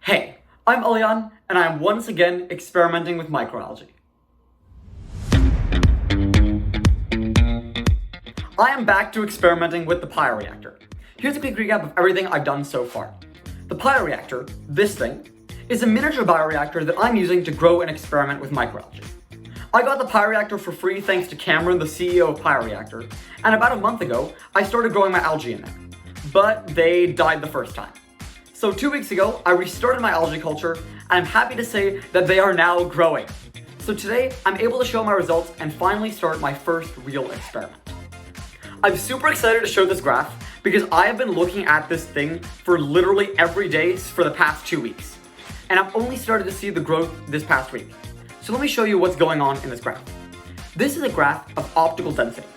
Hey, I'm Alian, and I am once again experimenting with microalgae. I am back to experimenting with the Pioreactor. Here's a quick recap of everything I've done so far. The Pioreactor, this thing, is a miniature bioreactor that I'm using to grow and experiment with microalgae. I got the Pioreactor for free thanks to Cameron, the CEO of Pioreactor, and about a month ago, I started growing my algae in there. But they died the first time. So 2 weeks ago, I restarted my algae culture, and I'm happy to say that they are now growing. So today, I'm able to show my results and finally start my first real experiment. I'm super excited to show this graph because I have been looking at this thing for literally every day for the past 2 weeks. And I've only started to see the growth this past week. So let me show you what's going on in this graph. This is a graph of optical density.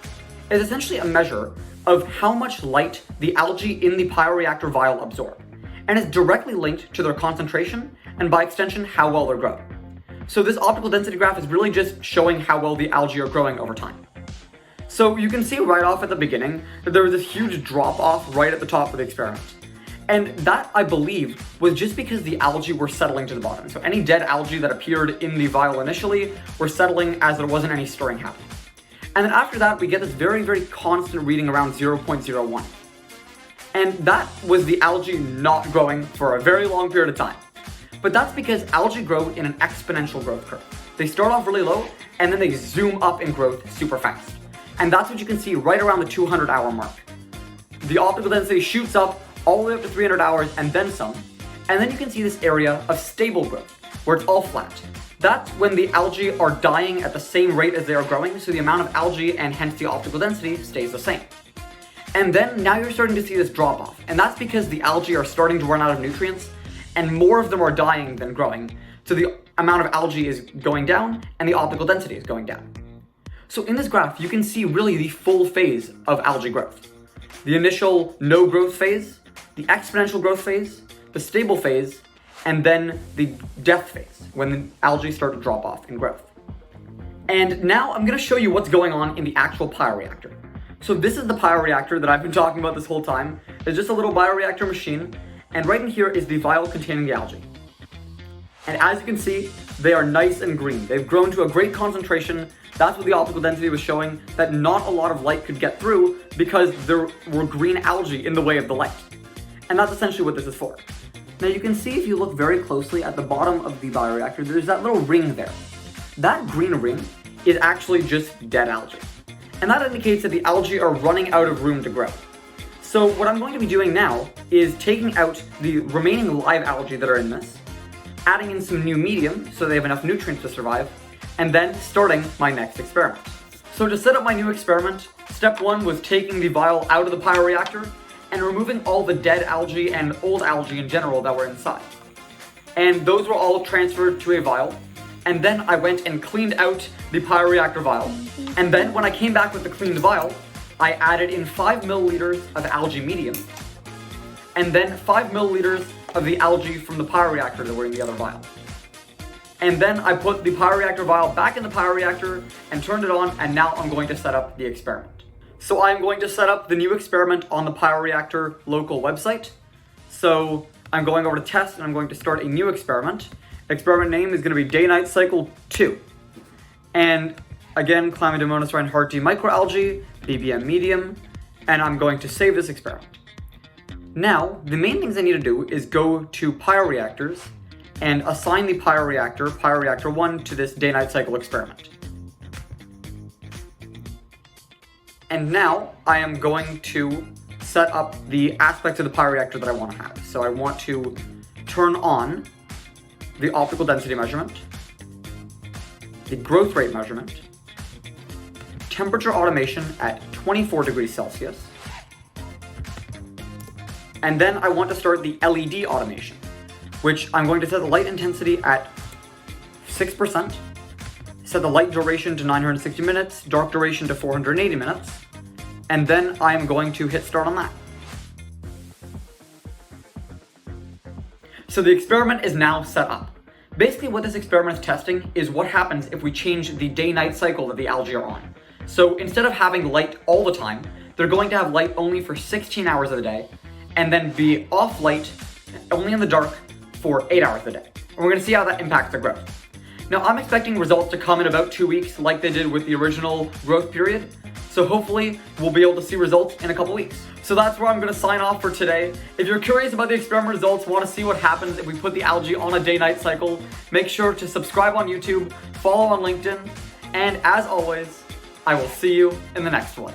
It's essentially a measure of how much light the algae in the Pioreactor vial absorb. And it's directly linked to their concentration and by extension how well they're growing. So this optical density graph is really just showing how well the algae are growing over time. So you can see right off at the beginning that there was this huge drop off right at the top of the experiment. And that, I believe, was just because the algae were settling to the bottom. So any dead algae that appeared in the vial initially were settling as there wasn't any stirring happening. And then after that, we get this very, very constant reading around 0.01. And that was the algae not growing for a very long period of time. But that's because algae grow in an exponential growth curve. They start off really low, and then they zoom up in growth super fast. And that's what you can see right around the 200-hour mark. The optical density shoots up all the way up to 300 hours and then some. And then you can see this area of stable growth, where it's all flat. That's when the algae are dying at the same rate as they are growing, so the amount of algae and hence the optical density stays the same. And then now you're starting to see this drop off, and that's because the algae are starting to run out of nutrients, and more of them are dying than growing, so the amount of algae is going down, and the optical density is going down. So in this graph, you can see really the full phase of algae growth. The initial no growth phase, the exponential growth phase, the stable phase, and then the death phase, when the algae start to drop off in growth. And now I'm gonna show you what's going on in the actual Pioreactor. So this is the Pioreactor that I've been talking about this whole time. It's just a little bioreactor machine, and right in here is the vial containing the algae. And as you can see, they are nice and green. They've grown to a great concentration. That's what the optical density was showing, that not a lot of light could get through because there were green algae in the way of the light. And that's essentially what this is for. Now you can see if you look very closely at the bottom of the bioreactor, there's that little ring there. That green ring is actually just dead algae. And that indicates that the algae are running out of room to grow. So what I'm going to be doing now is taking out the remaining live algae that are in this, adding in some new medium so they have enough nutrients to survive, and then starting my next experiment. So to set up my new experiment, step one was taking the vial out of the Pioreactor and removing all the dead algae and old algae in general that were inside. And those were all transferred to a vial. And then I went and cleaned out the Pioreactor vial. And then when I came back with the cleaned vial, I added in 5 milliliters of algae medium, and then 5 milliliters of the algae from the Pioreactor that were in the other vial. And then I put the Pioreactor vial back in the Pioreactor and turned it on, and now I'm going to set up the experiment. So I'm going to set up the new experiment on the Pioreactor local website. So I'm going over to test, and I'm going to start a new experiment. Experiment name is going to be Day-Night Cycle 2. And again, Chlamydomonas reinhardti microalgae, BBM medium, and I'm going to save this experiment. Now, the main things I need to do is go to Pioreactors and assign the Pioreactor, Pioreactor 1, to this day-night cycle experiment. And now I am going to set up the aspects of the Pioreactor that I want to have. So I want to turn on the optical density measurement, the growth rate measurement, temperature automation at 24 degrees Celsius, and then I want to start the LED automation, which I'm going to set the light intensity at 6%, set the light duration to 960 minutes, dark duration to 480 minutes, and then I'm going to hit start on that. So the experiment is now set up. Basically what this experiment is testing is what happens if we change the day-night cycle that the algae are on. So instead of having light all the time, they're going to have light only for 16 hours of the day, and then be off light only in the dark for 8 hours a day. And we're gonna see how that impacts their growth. Now, I'm expecting results to come in about 2 weeks like they did with the original growth period. So hopefully we'll be able to see results in a couple weeks. So that's where I'm gonna sign off for today. If you're curious about the experiment results, wanna see what happens if we put the algae on a day-night cycle, make sure to subscribe on YouTube, follow on LinkedIn, and as always, I will see you in the next one.